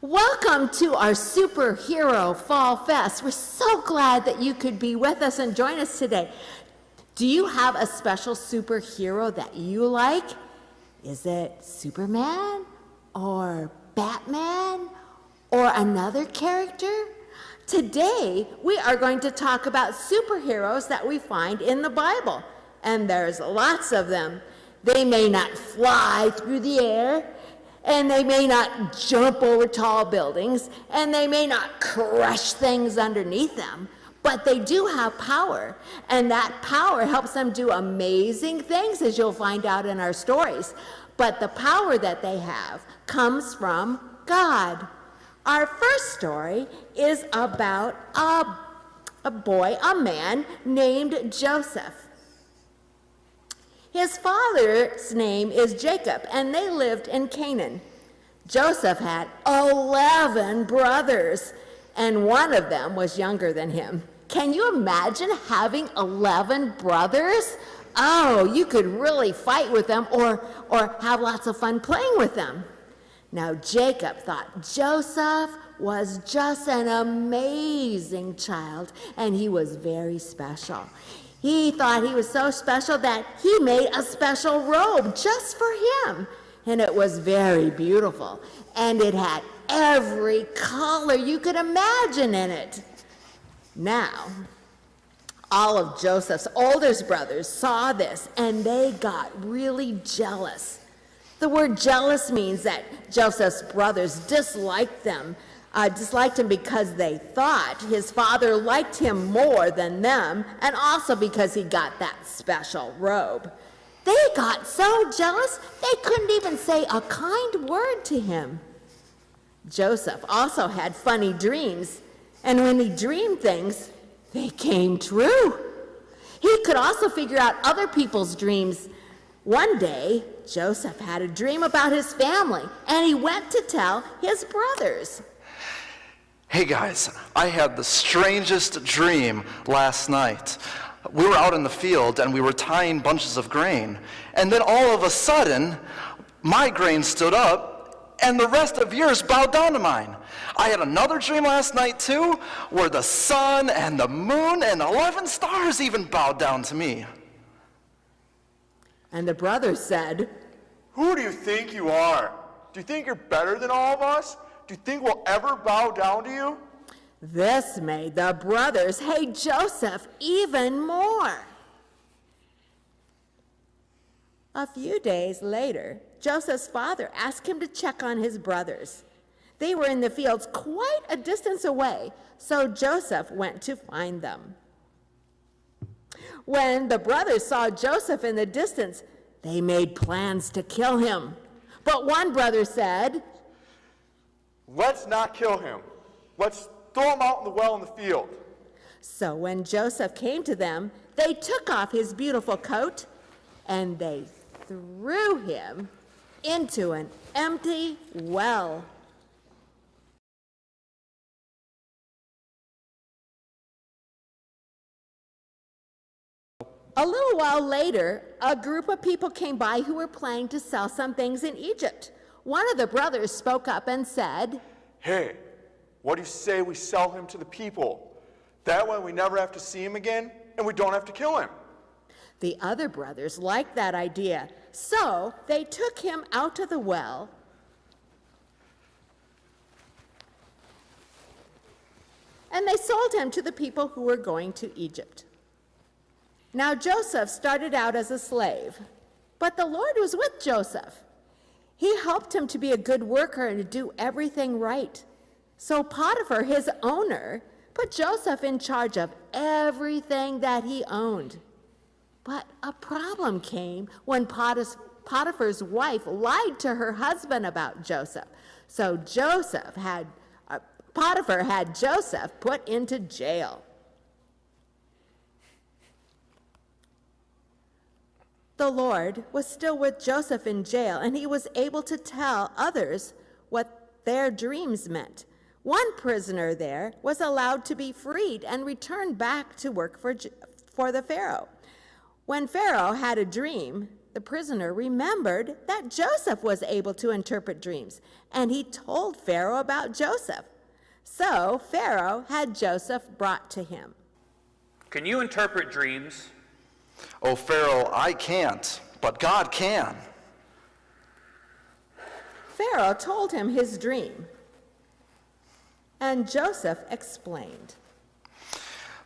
Welcome to our Superhero Fall Fest. We're so glad that you could be with us and join us today. Do you have a special superhero that you like? Is it Superman or Batman or another character? Today, we are going to talk about superheroes that we find in the Bible, and there's lots of them. They may not fly through the air, and they may not jump over tall buildings, and they may not crush things underneath them, but they do have power, and that power helps them do amazing things, as you'll find out in our stories. But the power that they have comes from God. Our first story is about a man named Joseph. His father's name is Jacob, and they lived in Canaan. Joseph had 11 brothers, and one of them was younger than him. Can you imagine having 11 brothers? Oh, you could really fight with them or have lots of fun playing with them. Now, Jacob thought Joseph was just an amazing child, and he was very special. He thought he was so special that he made a special robe just for him. And it was very beautiful. And it had every color you could imagine in it. Now, all of Joseph's oldest brothers saw this, and they got really jealous. The word jealous means that Joseph's brothers disliked him because they thought his father liked him more than them, and also because he got that special robe. They got so jealous they couldn't even say a kind word to him. Joseph also had funny dreams, and when he dreamed things, they came true. He could also figure out other people's dreams. One day, Joseph had a dream about his family, and he went to tell his brothers. Hey guys, I had the strangest dream last night. We were out in the field and we were tying bunches of grain. And then all of a sudden, my grain stood up and the rest of yours bowed down to mine. I had another dream last night too, where the sun and the moon and 11 stars even bowed down to me. And the brothers said, "Who do you think you are? Do you think you're better than all of us? Do you think we'll ever bow down to you?" This made the brothers hate Joseph even more. A few days later, Joseph's father asked him to check on his brothers. They were in the fields quite a distance away, so Joseph went to find them. When the brothers saw Joseph in the distance, they made plans to kill him. But one brother said, "Let's not kill him. Let's throw him out in the well in the field." So when Joseph came to them, they took off his beautiful coat and they threw him into an empty well. A little while later, a group of people came by who were planning to sell some things in Egypt. One of the brothers spoke up and said, "Hey, what do you say we sell him to the people? That way we never have to see him again and we don't have to kill him." The other brothers liked that idea, so they took him out of the well and they sold him to the people who were going to Egypt. Now Joseph started out as a slave, but the Lord was with Joseph. He helped him to be a good worker and to do everything right. So Potiphar, his owner, put Joseph in charge of everything that he owned. But a problem came when Potiphar's wife lied to her husband about Joseph. So Potiphar had Joseph put into jail. The Lord was still with Joseph in jail, and he was able to tell others what their dreams meant. One prisoner there was allowed to be freed and returned back to work for the Pharaoh. When Pharaoh had a dream, the prisoner remembered that Joseph was able to interpret dreams, and he told Pharaoh about Joseph. So Pharaoh had Joseph brought to him. Can you interpret dreams? Oh, Pharaoh, I can't, but God can. Pharaoh told him his dream, and Joseph explained.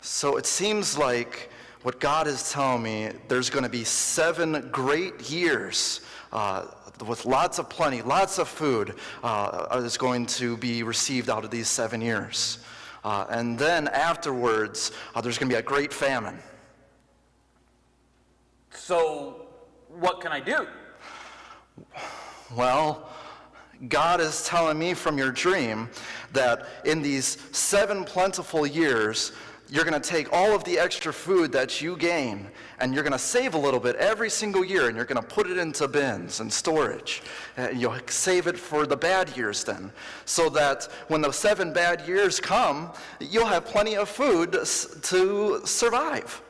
So it seems like what God is telling me, there's going to be 7 great years with lots of plenty, lots of food is going to be received out of these 7 years. And then afterwards, there's going to be a great famine. So what can I do? Well, God is telling me from your dream that in these 7 plentiful years, you're going to take all of the extra food that you gain, and you're going to save a little bit every single year, and you're going to put it into bins and storage. You'll save it for the bad years then, so that when the 7 bad years come, you'll have plenty of food to survive.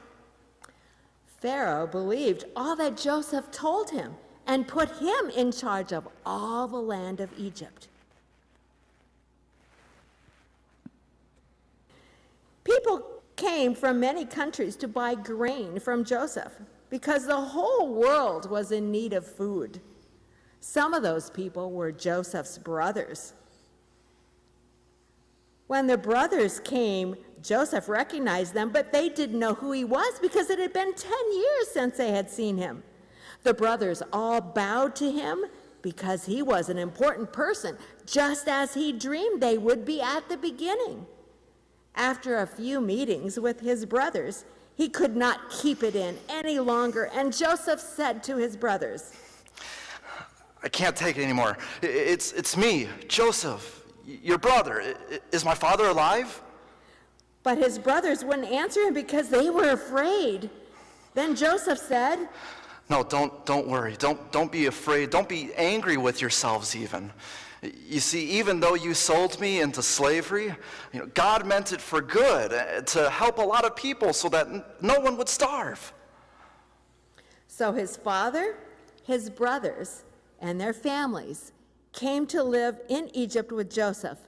Pharaoh believed all that Joseph told him and put him in charge of all the land of Egypt. People came from many countries to buy grain from Joseph because the whole world was in need of food. Some of those people were Joseph's brothers. When the brothers came, Joseph recognized them, but they didn't know who he was because it had been 10 years since they had seen him. The brothers all bowed to him because he was an important person, just as he dreamed they would be at the beginning. After a few meetings with his brothers, he could not keep it in any longer, and Joseph said to his brothers, I can't take it anymore. It's me, Joseph, your brother. Is my father alive? But his brothers wouldn't answer him because they were afraid. Then Joseph said, No, don't worry. Don't be afraid. Don't be angry with yourselves even. You see, even though you sold me into slavery, God meant it for good, to help a lot of people so that no one would starve. So his father, his brothers, and their families came to live in Egypt with Joseph,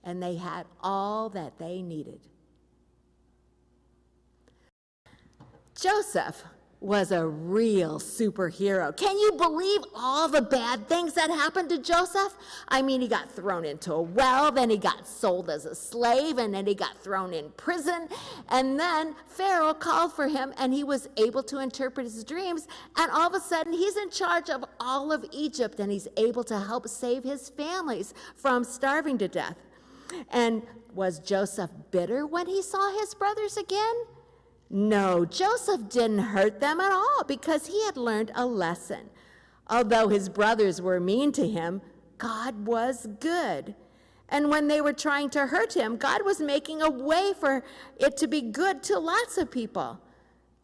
and they had all that they needed. Joseph was a real superhero. Can you believe all the bad things that happened to Joseph? I mean, he got thrown into a well, then he got sold as a slave, and then he got thrown in prison. And then Pharaoh called for him, and he was able to interpret his dreams. And all of a sudden, he's in charge of all of Egypt, and he's able to help save his families from starving to death. And was Joseph bitter when he saw his brothers again? No, Joseph didn't hurt them at all because he had learned a lesson. Although his brothers were mean to him, God was good. And when they were trying to hurt him, God was making a way for it to be good to lots of people.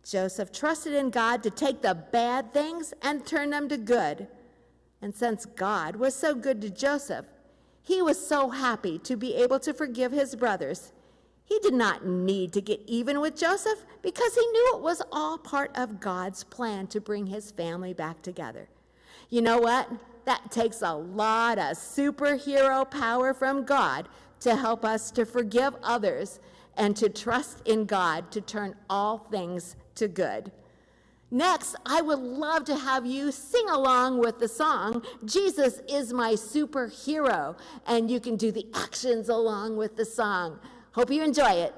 Joseph trusted in God to take the bad things and turn them to good. And since God was so good to Joseph, he was so happy to be able to forgive his brothers. He did not need to get even with Joseph because he knew it was all part of God's plan to bring his family back together. You know what? That takes a lot of superhero power from God to help us to forgive others and to trust in God to turn all things to good. Next, I would love to have you sing along with the song, Jesus is My Superhero, and you can do the actions along with the song. Hope you enjoy it.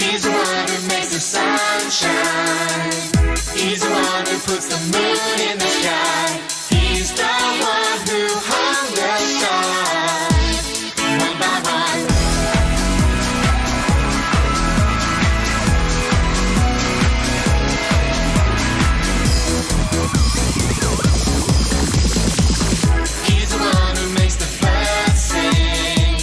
He's the one who makes the sun shine. He's the one who puts the moon in the sky. He's the one who hung the stars one by one. He's the one who makes the birds sing.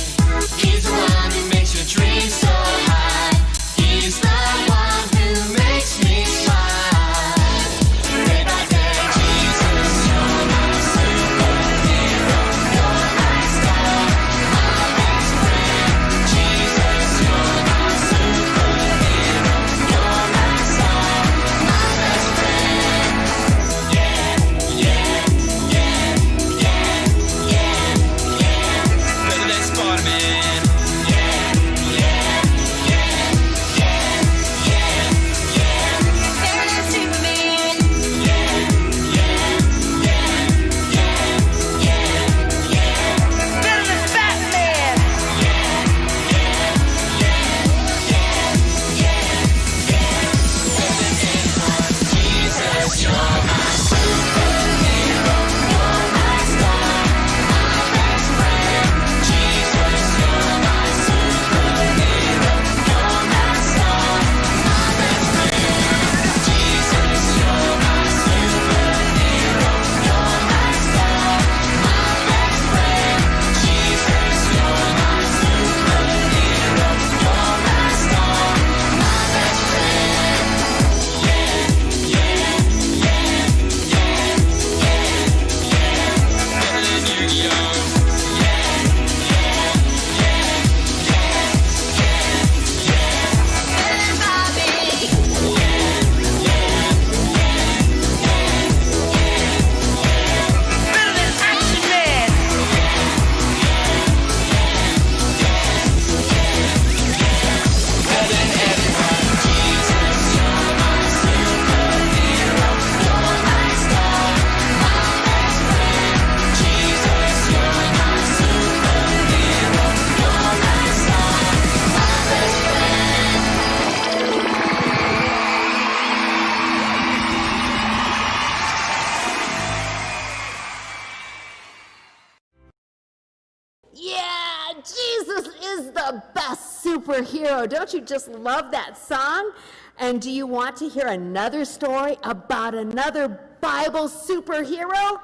is the best superhero. Don't you just love that song? And do you want to hear another story about another Bible superhero?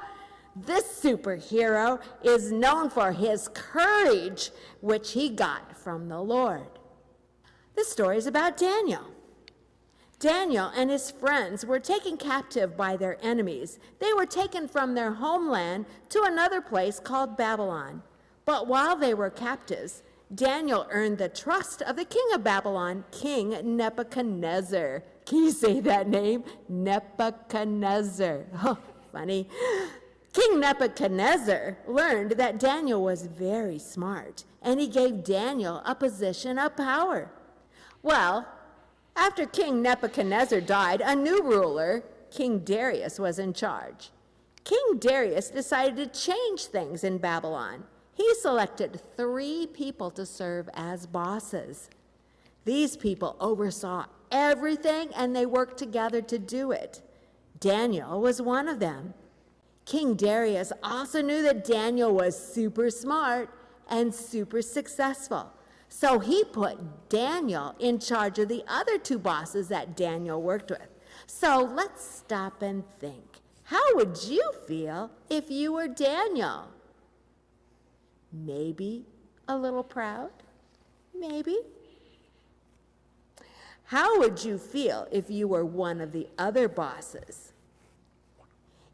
This superhero is known for his courage, which he got from the Lord. This story is about Daniel. Daniel and his friends were taken captive by their enemies. They were taken from their homeland to another place called Babylon. But while they were captives, Daniel earned the trust of the king of Babylon, King Nebuchadnezzar. Can you say that name? Nebuchadnezzar. Oh, funny. King Nebuchadnezzar learned that Daniel was very smart, and he gave Daniel a position of power. Well, after King Nebuchadnezzar died, a new ruler, King Darius, was in charge. King Darius decided to change things in Babylon. He selected 3 people to serve as bosses. These people oversaw everything, and they worked together to do it. Daniel was one of them. King Darius also knew that Daniel was super smart and super successful. So he put Daniel in charge of the other 2 bosses that Daniel worked with. So let's stop and think. How would you feel if you were Daniel? Maybe a little proud? Maybe. How would you feel if you were one of the other bosses?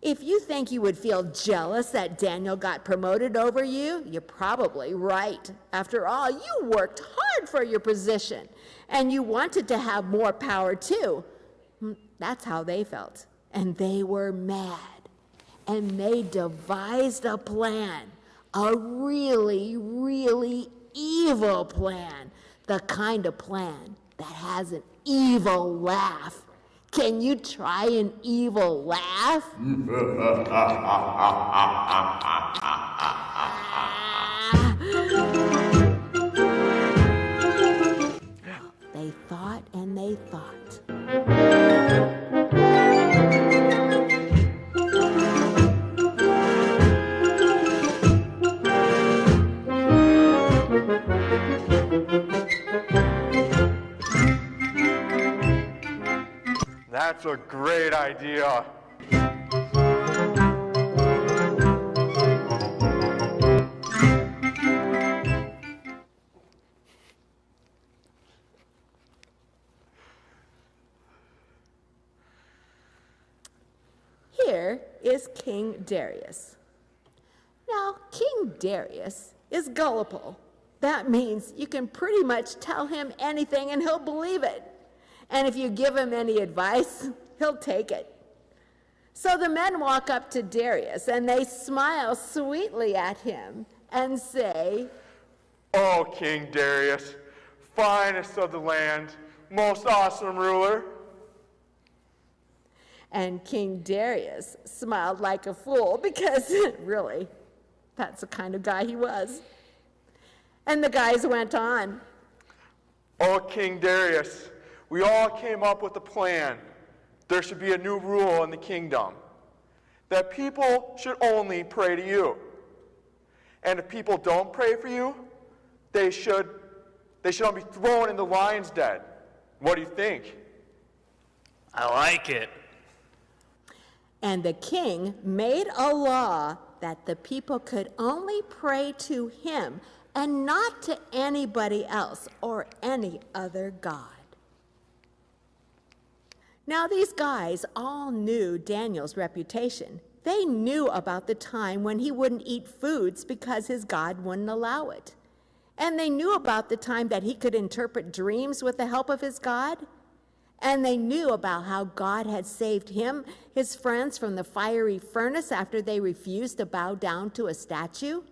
If you think you would feel jealous that Daniel got promoted over you, you're probably right. After all, you worked hard for your position, and you wanted to have more power too. That's how they felt. And they were mad. And they devised a plan, a really, really evil plan, the kind of plan that has an evil laugh. Can you try an evil laugh? They thought and they thought. That's a great idea. Here is King Darius. Now, King Darius is gullible. That means you can pretty much tell him anything and he'll believe it. And if you give him any advice, he'll take it. So the men walk up to Darius and they smile sweetly at him and say, "Oh, King Darius, finest of the land, most awesome ruler." And King Darius smiled like a fool because really, that's the kind of guy he was. And the guys went on. "Oh, King Darius, we all came up with a plan. There should be a new rule in the kingdom, that people should only pray to you. And if people don't pray for you, they should all be thrown in the lion's den. What do you think?" I like it. And the king made a law that the people could only pray to him and not to anybody else or any other god. Now, these guys all knew Daniel's reputation. They knew about the time when he wouldn't eat foods because his God wouldn't allow it. And they knew about the time that he could interpret dreams with the help of his God. And they knew about how God had saved him, his friends, from the fiery furnace after they refused to bow down to a statue.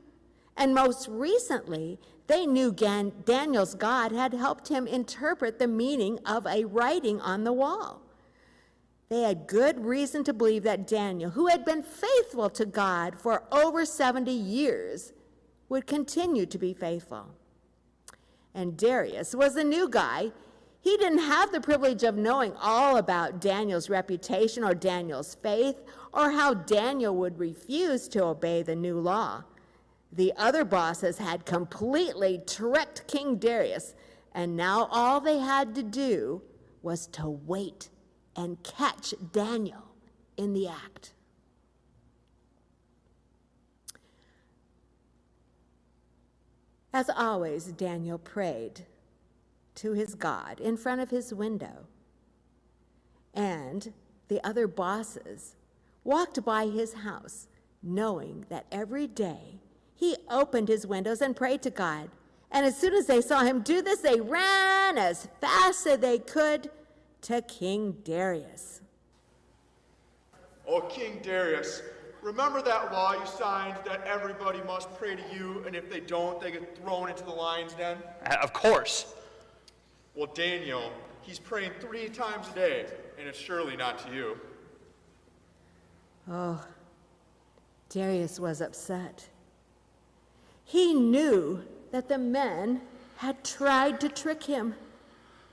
And most recently, they knew Daniel's God had helped him interpret the meaning of a writing on the wall. They had good reason to believe that Daniel, who had been faithful to God for over 70 years, would continue to be faithful. And Darius was a new guy. He didn't have the privilege of knowing all about Daniel's reputation or Daniel's faith or how Daniel would refuse to obey the new law. The other bosses had completely tricked King Darius, and now all they had to do was to wait and catch Daniel in the act. As always, Daniel prayed to his God in front of his window, and the other bosses walked by his house, knowing that every day he opened his windows and prayed to God. And as soon as they saw him do this, they ran as fast as they could to King Darius. Oh, King Darius, remember that law you signed that everybody must pray to you, and if they don't, they get thrown into the lion's den? Of course. Well, Daniel, he's praying 3 times a day, and it's surely not to you. Oh, Darius was upset. He knew that the men had tried to trick him.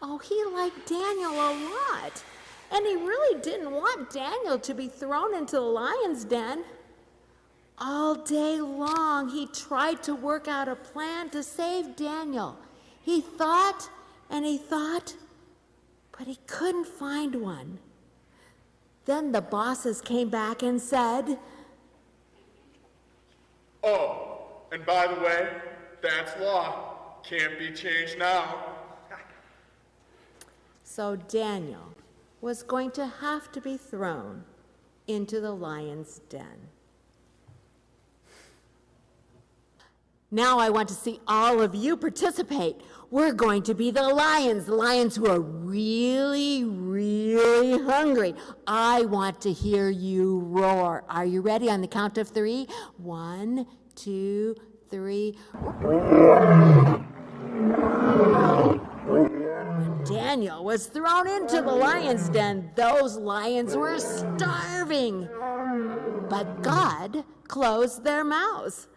Oh, he liked Daniel a lot, and he really didn't want Daniel to be thrown into the lion's den. All day long, he tried to work out a plan to save Daniel. He thought and he thought, but he couldn't find one. Then the bosses came back and said, Oh, and by the way, that's law. Can't be changed now. So Daniel was going to have to be thrown into the lion's den. Now I want to see all of you participate. We're going to be the lions who are really, really hungry. I want to hear you roar. Are you ready on the count of 3? 1, 2, 3. When Daniel was thrown into the lion's den, those lions were starving. But God closed their mouths.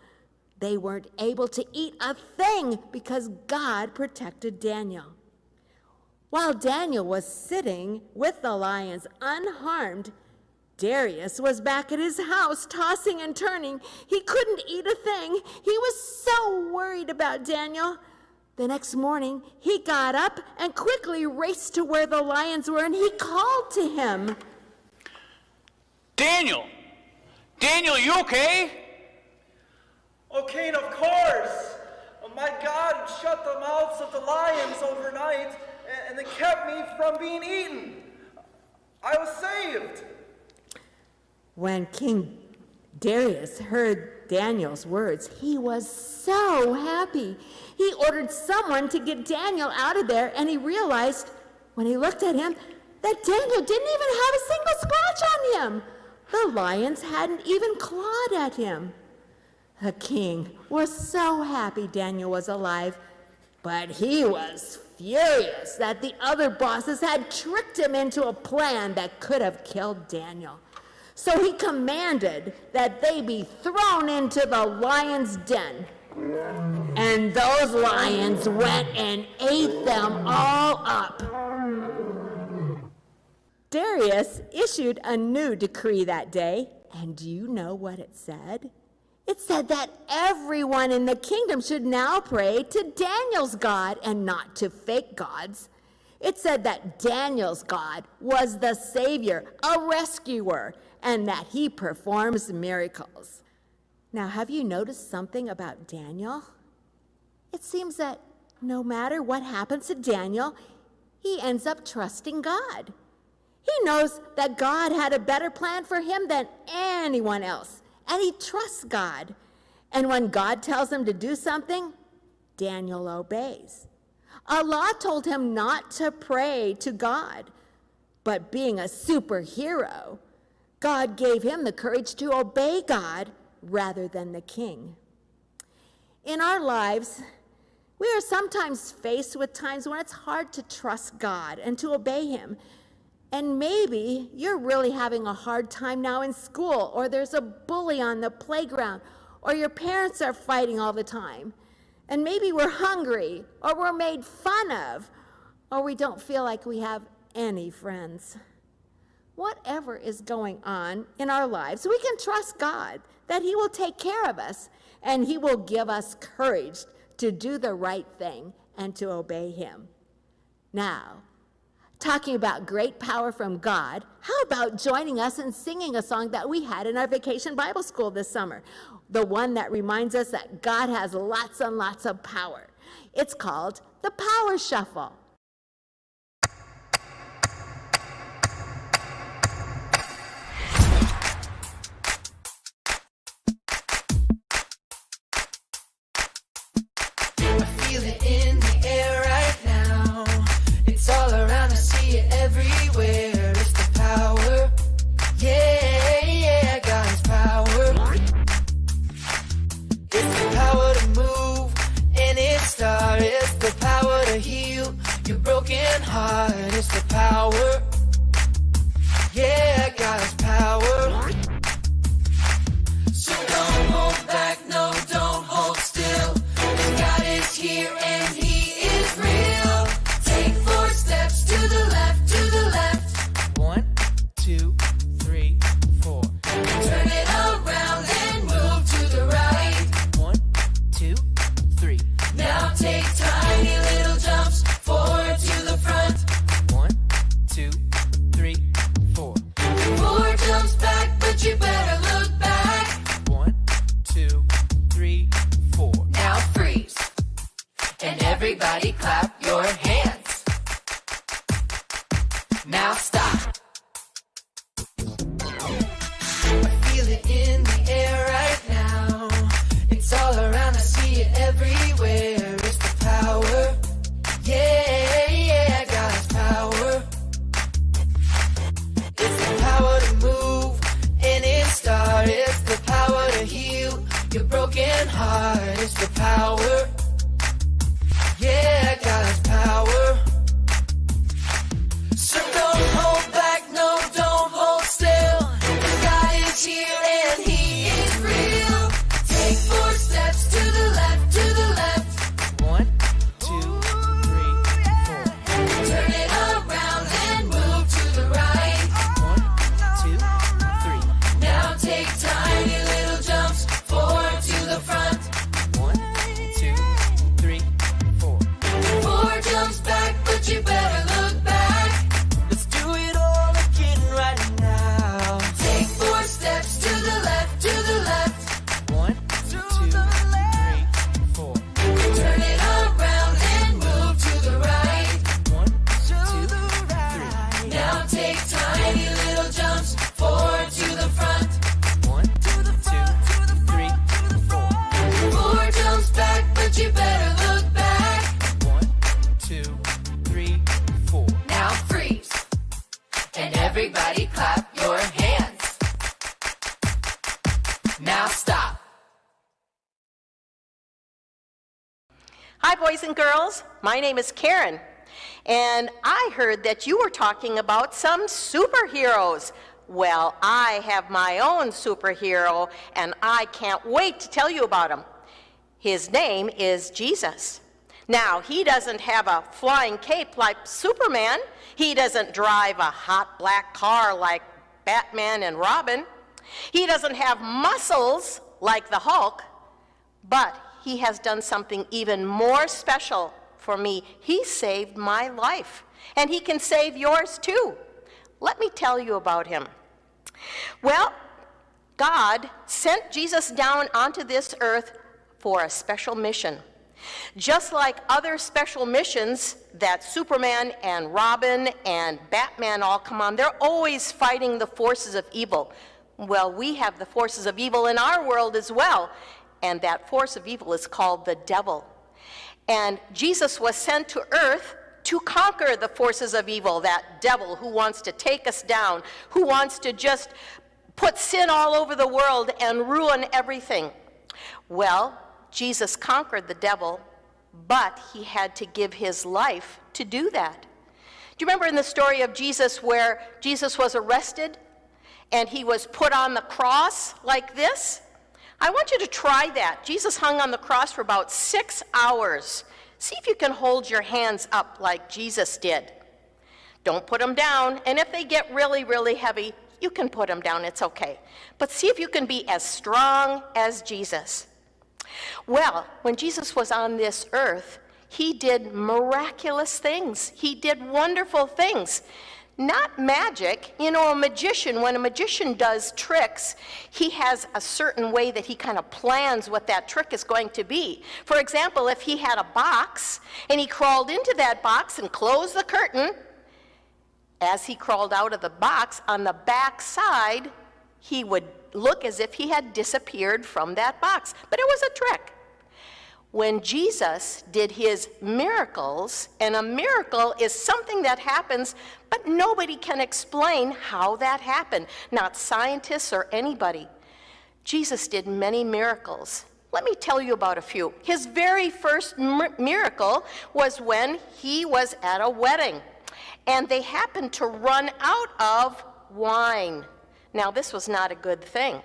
They weren't able to eat a thing because God protected Daniel. While Daniel was sitting with the lions unharmed, Darius was back at his house, tossing and turning. He couldn't eat a thing. He was so worried about Daniel. The next morning, he got up and quickly raced to where the lions were, and he called to him. Daniel! Daniel, you okay? Oh, Cain, of course. My God shut the mouths of the lions overnight, and they kept me from being eaten. I was saved. When King Darius heard Daniel's words, he was so happy. He ordered someone to get Daniel out of there, and he realized, when he looked at him, that Daniel didn't even have a single scratch on him. The lions hadn't even clawed at him. The king was so happy Daniel was alive, but he was furious that the other bosses had tricked him into a plan that could have killed Daniel. So he commanded that they be thrown into the lion's den. And those lions went and ate them all up. Darius issued a new decree that day, and do you know what it said? It said that everyone in the kingdom should now pray to Daniel's God and not to fake gods. It said that Daniel's God was the Savior, a rescuer, and that he performs miracles. Now, have you noticed something about Daniel? It seems that no matter what happens to Daniel, he ends up trusting God. He knows that God had a better plan for him than anyone else, and he trusts God. And when God tells him to do something, Daniel obeys. Allah told him not to pray to God, but being a superhero, God gave him the courage to obey God rather than the king. In our lives, we are sometimes faced with times when it's hard to trust God and to obey him. And maybe you're really having a hard time now in school, or there's a bully on the playground, or your parents are fighting all the time. And maybe we're hungry, or we're made fun of, or we don't feel like we have any friends. Whatever is going on in our lives, we can trust God that he will take care of us. and he will give us courage to do the right thing and to obey him. Now, talking about great power from God, how about joining us in singing a song that we had in our vacation Bible school this summer? The one that reminds us that God has lots and lots of power. It's called the Power Shuffle. I feel it in the air right now. It's all around, I see it everywhere. It's the power. Yeah, yeah, God's power. It's the power to move any star. It's the power to heal your broken heart. It's the power. Yeah, God's power. So don't hold back, no, don't hold still. God is here and he is real. Take 4 steps to the left, to the left. 1, 2, 3, 4. Turn it around and move to the right. 1, 2, 3. Now take tiny little jumps forward to the front. 1, 2, 3, 4. 4 jumps back, but you better look back. 1, 2, 3, 4. Now freeze. And everybody clap your hands. Now stop. I feel it in the air right now. It's all around, I see it everywhere. It's the power. Yeah, yeah, God's power. It's the power to move any star. It's the power to heal your broken heart. It's the power. Yeah, God's power. So don't hold back, no, don't hold still. God is here and he is real. Take 4 steps to the left, to the left. 1, 2, 3, 4. Turn it around and move to the right. 1, 2, 3. Now take tiny little jumps forward to the front. 1, 2, 3, 4. 4 jumps back, but you better look back. Let's do it all again right now. Take 4 steps to the left, to the left. 1, 2, 3, 4. Turn it around and move to the right. 1, 2, 3. Now take tiny little jumps forward to the front. 1, 2, 3, 4. 4 jumps back, but you better look back. 1, 2, 3, 4. Now freeze. And everybody clap your hands. Now stop. Hi, boys and girls. My name is Karen, and I heard that you were talking about some superheroes. Well, I have my own superhero, and I can't wait to tell you about him. His name is Jesus. Now, he doesn't have a flying cape like Superman. He doesn't drive a hot black car like Batman and Robin. He doesn't have muscles like the Hulk, but he has done something even more special for me. He saved my life, and he can save yours too. Let me tell you about him. Well, God sent Jesus down onto this earth for a special mission. Just like other special missions that Superman and Robin and Batman all come on, they're always fighting the forces of evil. Well, we have the forces of evil in our world as well, and that force of evil is called the devil. And Jesus was sent to earth to conquer the forces of evil, that devil who wants to take us down, who wants to just put sin all over the world and ruin everything. Well, Jesus conquered the devil, but he had to give his life to do that. Do you remember in the story of Jesus where Jesus was arrested and he was put on the cross like this? I want you to try that. Jesus hung on the cross for about 6 hours. See if you can hold your hands up like Jesus did. Don't put them down, and if they get really, really heavy, you can put them down, it's okay. But see if you can be as strong as Jesus. Well, when Jesus was on this earth, he did miraculous things. He did wonderful things. Not magic. You know, when a magician does tricks, he has a certain way that he kind of plans what that trick is going to be. For example, if he had a box and he crawled into that box and closed the curtain, as he crawled out of the box, on the back side, he would look as if he had disappeared from that box. But it was a trick. When Jesus did his miracles, and a miracle is something that happens, but nobody can explain how that happened, not scientists or anybody. Jesus did many miracles. Let me tell you about a few. His very first miracle was when he was at a wedding, and they happened to run out of wine. Now, this was not a good thing,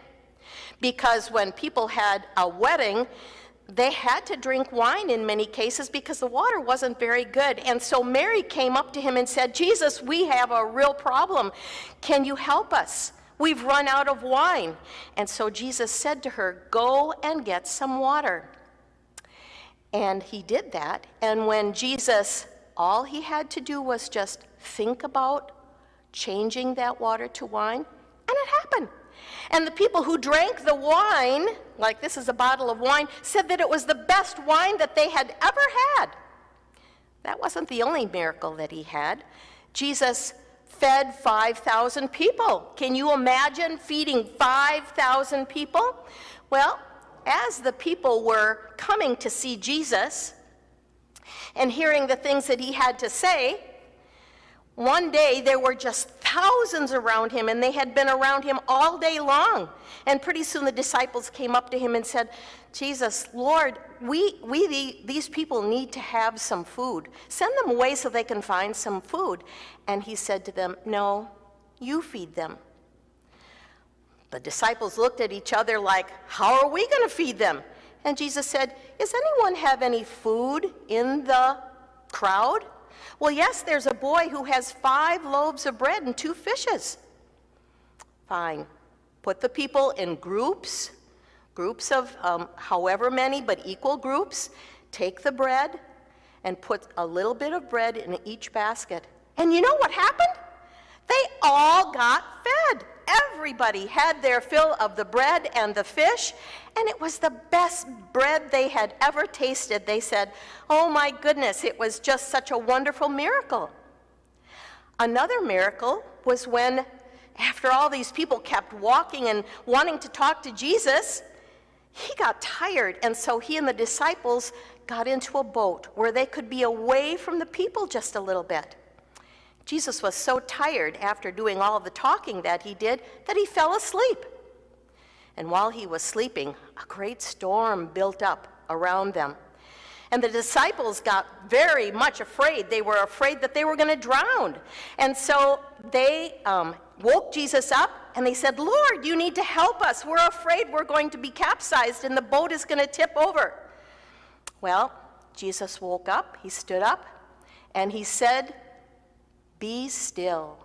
because when people had a wedding, they had to drink wine in many cases because the water wasn't very good. And so Mary came up to him and said, Jesus, we have a real problem. Can you help us? We've run out of wine. And so Jesus said to her, go and get some water. And he did that. And when Jesus, all he had to do was just think about changing that water to wine, and it happened. And the people who drank the wine, like this is a bottle of wine, said that it was the best wine that they had ever had. That wasn't the only miracle that he had. Jesus fed 5,000 people. Can you imagine feeding 5,000 people? Well, as the people were coming to see Jesus and hearing the things that he had to say, one day there were just thousands around him, and they had been around him all day long. And pretty soon the disciples came up to him and said, Jesus, Lord, these people need to have some food. Send them away so they can find some food. And he said to them, no, you feed them. The disciples looked at each other like, how are we going to feed them? And Jesus said, does anyone have any food in the crowd? Well, yes, there's a boy who has 5 loaves of bread and 2 fishes. Fine. Put the people in groups of however many, but equal groups. Take the bread and put a little bit of bread in each basket. And you know what happened? They all got fed. Everybody had their fill of the bread and the fish, and it was the best bread they had ever tasted. They said, oh my goodness, it was just such a wonderful miracle. Another miracle was when, after all these people kept walking and wanting to talk to Jesus, he got tired, and so he and the disciples got into a boat where they could be away from the people just a little bit. Jesus was so tired after doing all of the talking that he did that he fell asleep. And while he was sleeping, a great storm built up around them. And the disciples got very much afraid. They were afraid that they were going to drown. And so they woke Jesus up and they said, Lord, you need to help us. We're afraid we're going to be capsized and the boat is going to tip over. Well, Jesus woke up, he stood up, and he said, be still.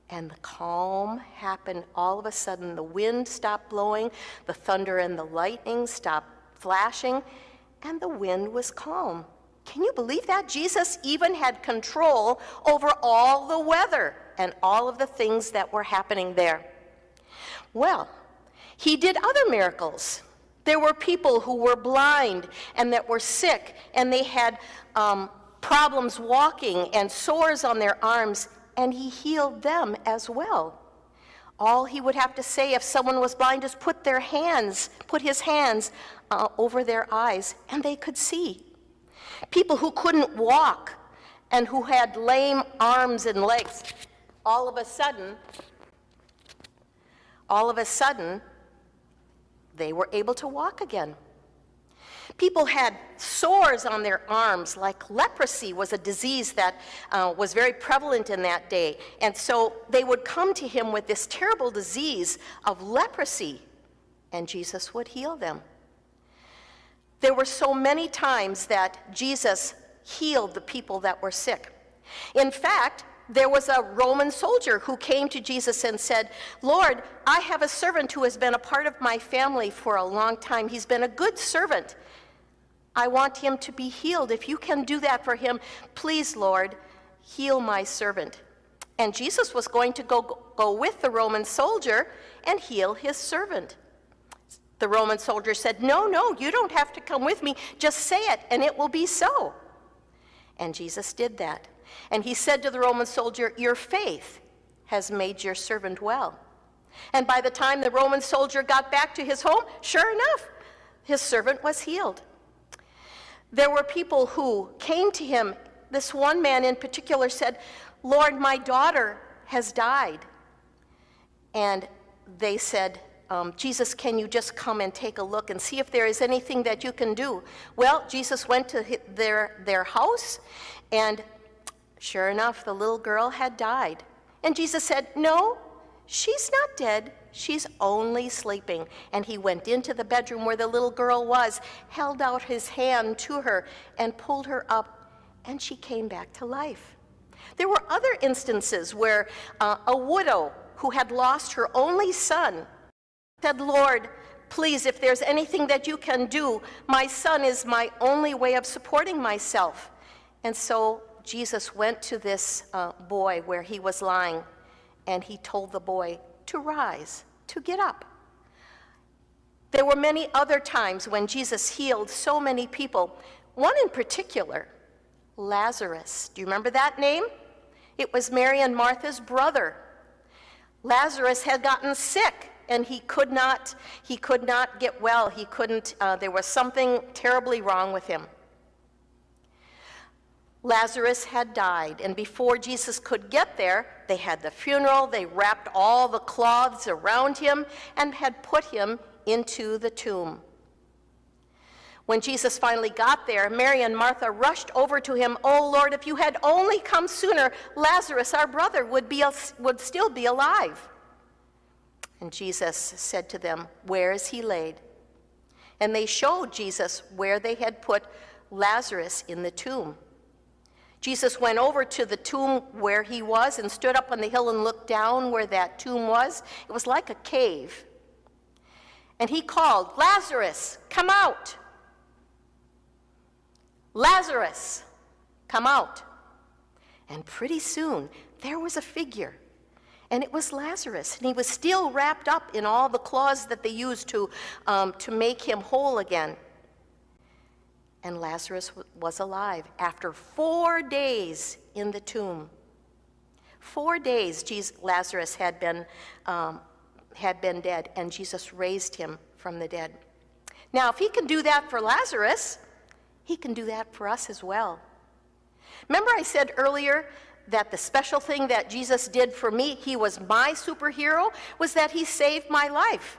And the calm happened all of a sudden. The wind stopped blowing, the thunder and the lightning stopped flashing, and the wind was calm. Can you believe that? Jesus even had control over all the weather and all of the things that were happening there. Well, he did other miracles. There were people who were blind and that were sick, and they had problems walking and sores on their arms, and he healed them as well. All he would have to say if someone was blind is put his hands over their eyes, and they could see. People who couldn't walk and who had lame arms and legs, all of a sudden, they were able to walk again. People had sores on their arms, like leprosy was a disease that was very prevalent in that day. And so they would come to him with this terrible disease of leprosy, and Jesus would heal them. There were so many times that Jesus healed the people that were sick. In fact, there was a Roman soldier who came to Jesus and said, "Lord, I have a servant who has been a part of my family for a long time. He's been a good servant. I want him to be healed. If you can do that for him, please, Lord, heal my servant." And Jesus was going to go with the Roman soldier and heal his servant. The Roman soldier said, "No, you don't have to come with me. Just say it, and it will be so." And Jesus did that. And he said to the Roman soldier, "Your faith has made your servant well." And by the time the Roman soldier got back to his home, sure enough, his servant was healed. There were people who came to him. This one man in particular said, "Lord, my daughter has died." And they said, "Jesus, can you just come and take a look and see if there is anything that you can do?" Well, Jesus went to their house, and sure enough, the little girl had died. And Jesus said, "No, she's not dead. She's only sleeping." And he went into the bedroom where the little girl was, held out his hand to her, and pulled her up, and she came back to life. There were other instances where a widow who had lost her only son said, "Lord, please, if there's anything that you can do, my son is my only way of supporting myself." And so Jesus went to this boy where he was lying, and he told the boy to rise, to get up. There were many other times when Jesus healed so many people. One in particular, Lazarus. Do you remember that name? It was Mary and Martha's brother. Lazarus had gotten sick, and he could not get well. There was something terribly wrong with him. Lazarus had died, and before Jesus could get there, they had the funeral. They wrapped all the cloths around him and had put him into the tomb. When Jesus finally got there, Mary and Martha rushed over to him. "Oh, Lord, if you had only come sooner, Lazarus, our brother, would still be alive." And Jesus said to them, "Where is he laid?" And they showed Jesus where they had put Lazarus in the tomb. Jesus went over to the tomb where he was and stood up on the hill and looked down where that tomb was. It was like a cave. And he called, "Lazarus, come out! Lazarus, come out!" And pretty soon, there was a figure, and it was Lazarus, and he was still wrapped up in all the cloths that they used to make him whole again. And Lazarus was alive after 4 days in the tomb. 4 days Lazarus had been dead, and Jesus raised him from the dead. Now, if he can do that for Lazarus, he can do that for us as well. Remember I said earlier that the special thing that Jesus did for me, he was my superhero, was that he saved my life.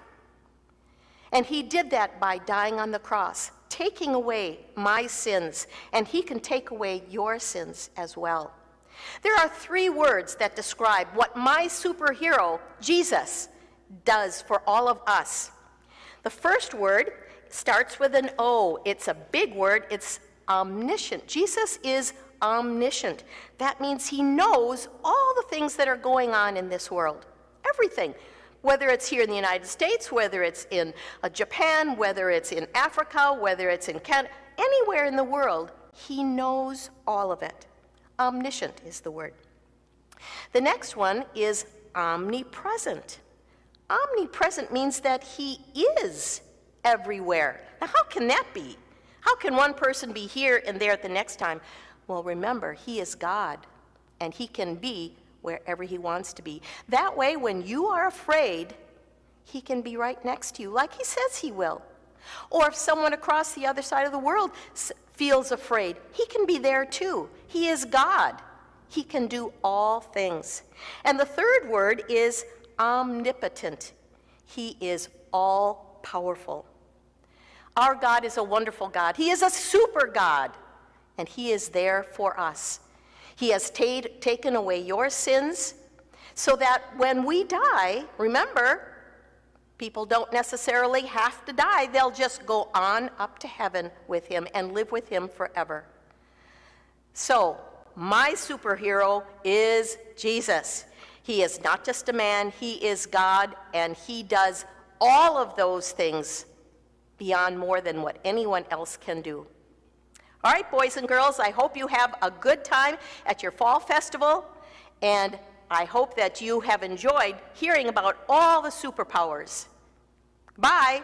And he did that by dying on the cross, taking away my sins, and he can take away your sins as well. There are 3 words that describe what my superhero, Jesus, does for all of us. The first word starts with an O. It's a big word. It's omniscient. Jesus is omniscient. That means he knows all the things that are going on in this world. Everything. Whether it's here in the United States, whether it's in Japan, whether it's in Africa, whether it's in Canada, anywhere in the world, he knows all of it. Omniscient is the word. The next one is omnipresent. Omnipresent means that he is everywhere. Now, how can that be? How can one person be here and there at the next time? Well, remember, he is God, and he can be wherever he wants to be. That way, when you are afraid, he can be right next to you, like he says he will. Or if someone across the other side of the world feels afraid, he can be there too. He is God. He can do all things. And the third word is omnipotent. He is all-powerful. Our God is a wonderful God. He is a super God, and he is there for us. He has taken away your sins so that when we die, remember, people don't necessarily have to die. They'll just go on up to heaven with him and live with him forever. So, my superhero is Jesus. He is not just a man, he is God, and he does all of those things beyond more than what anyone else can do. All right, boys and girls, I hope you have a good time at your fall festival, and I hope that you have enjoyed hearing about all the superpowers. Bye.